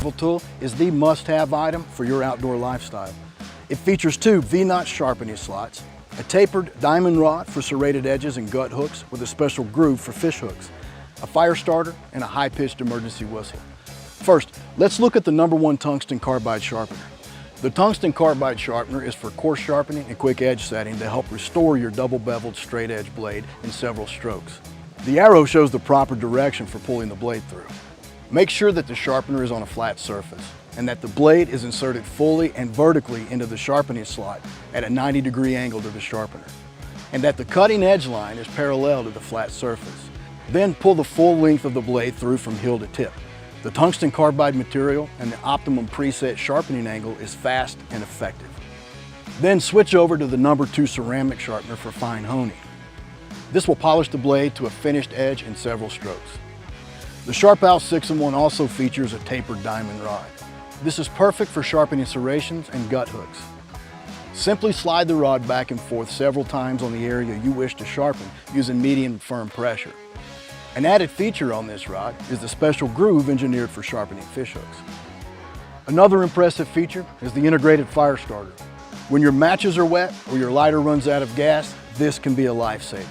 survival tool is the must-have item for your outdoor lifestyle. It features two V-notch sharpening slots, a tapered diamond rod for serrated edges and gut hooks with a special groove for fish hooks, a fire starter, and a high-pitched emergency whistle. First, let's look at the #1 tungsten carbide sharpener. The tungsten carbide sharpener is for coarse sharpening and quick edge setting to help restore your double-beveled straight edge blade in several strokes. The arrow shows the proper direction for pulling the blade through. Make sure that the sharpener is on a flat surface and that the blade is inserted fully and vertically into the sharpening slot at a 90-degree angle to the sharpener, and that the cutting edge line is parallel to the flat surface. Then pull the full length of the blade through from heel to tip. The tungsten carbide material and the optimum preset sharpening angle is fast and effective. Then switch over to the #2 ceramic sharpener for fine honing. This will polish the blade to a finished edge in several strokes. The SHARPAL 6-in-1 also features a tapered diamond rod. This is perfect for sharpening serrations and gut hooks. Simply slide the rod back and forth several times on the area you wish to sharpen using medium firm pressure. An added feature on this rod is the special groove engineered for sharpening fish hooks. Another impressive feature is the integrated fire starter. When your matches are wet or your lighter runs out of gas, this can be a lifesaver.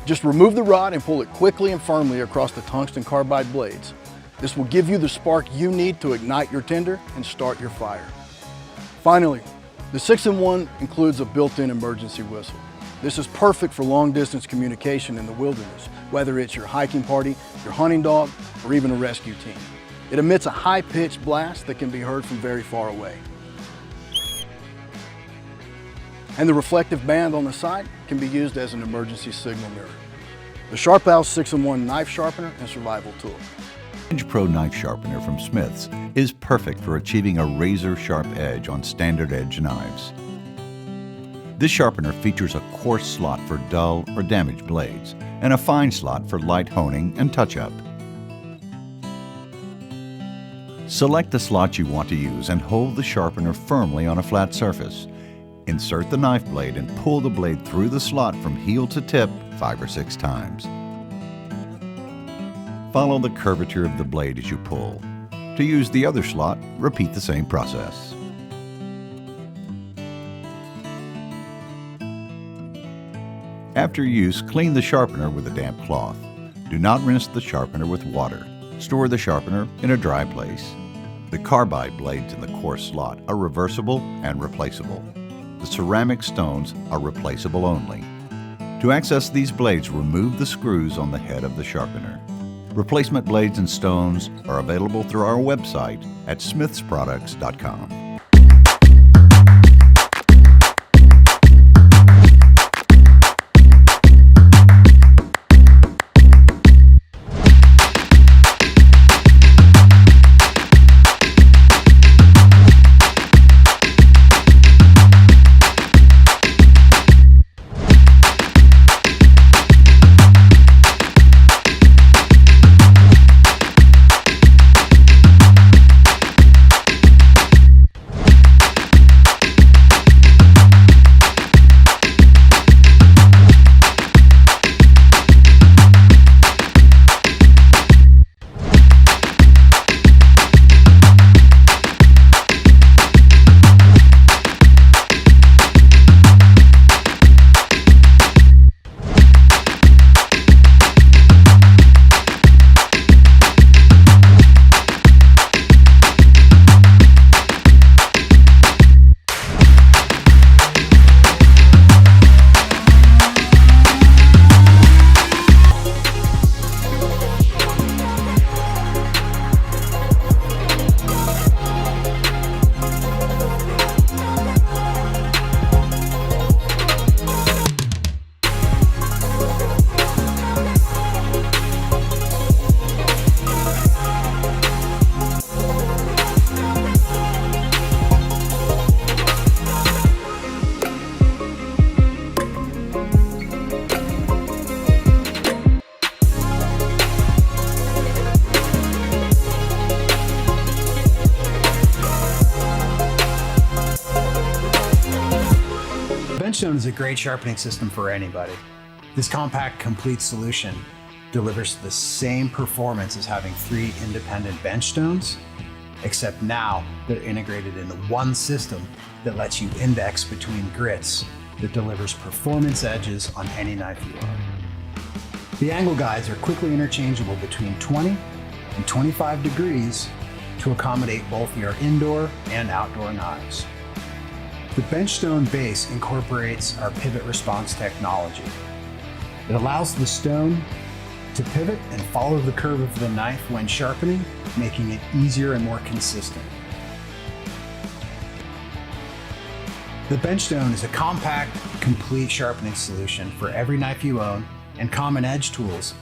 Just remove the rod and pull it quickly and firmly across the tungsten carbide blades. This will give you the spark you need to ignite your tinder and start your fire. Finally, the 6-in-1 includes a built-in emergency whistle. This is perfect for long-distance communication in the wilderness, whether it's your hiking party, your hunting dog, or even a rescue team. It emits a high-pitched blast that can be heard from very far away. And the reflective band on the side can be used as an emergency signal mirror. The SHARPAL 6-in-1 knife sharpener and survival tool. Edge Pro knife sharpener from Smith's is perfect for achieving a razor-sharp edge on standard edge knives. This sharpener features a coarse slot for dull or damaged blades and a fine slot for light honing and touch-up. Select the slot you want to use and hold the sharpener firmly on a flat surface. Insert the knife blade and pull the blade through the slot from heel to tip 5 or 6 times. Follow the curvature of the blade as you pull. To use the other slot, repeat the same process. After use, clean the sharpener with a damp cloth. Do not rinse the sharpener with water. Store the sharpener in a dry place. The carbide blades in the coarse slot are reversible and replaceable. The ceramic stones are replaceable only. To access these blades, remove the screws on the head of the sharpener. Replacement blades and stones are available through our website at smithsproducts.com. Benchstone is a great sharpening system for anybody. This compact, complete solution delivers the same performance as having 3 independent bench stones except now they're integrated into one system that lets you index between grits that delivers performance edges on any knife you own. The angle guides are quickly interchangeable between 20 and 25 degrees to accommodate both your indoor and outdoor knives. The Benchstone base incorporates our pivot response technology. It allows the stone to pivot and follow the curve of the knife when sharpening, making it easier and more consistent. The Benchstone is a compact, complete sharpening solution for every knife you own and common edge tools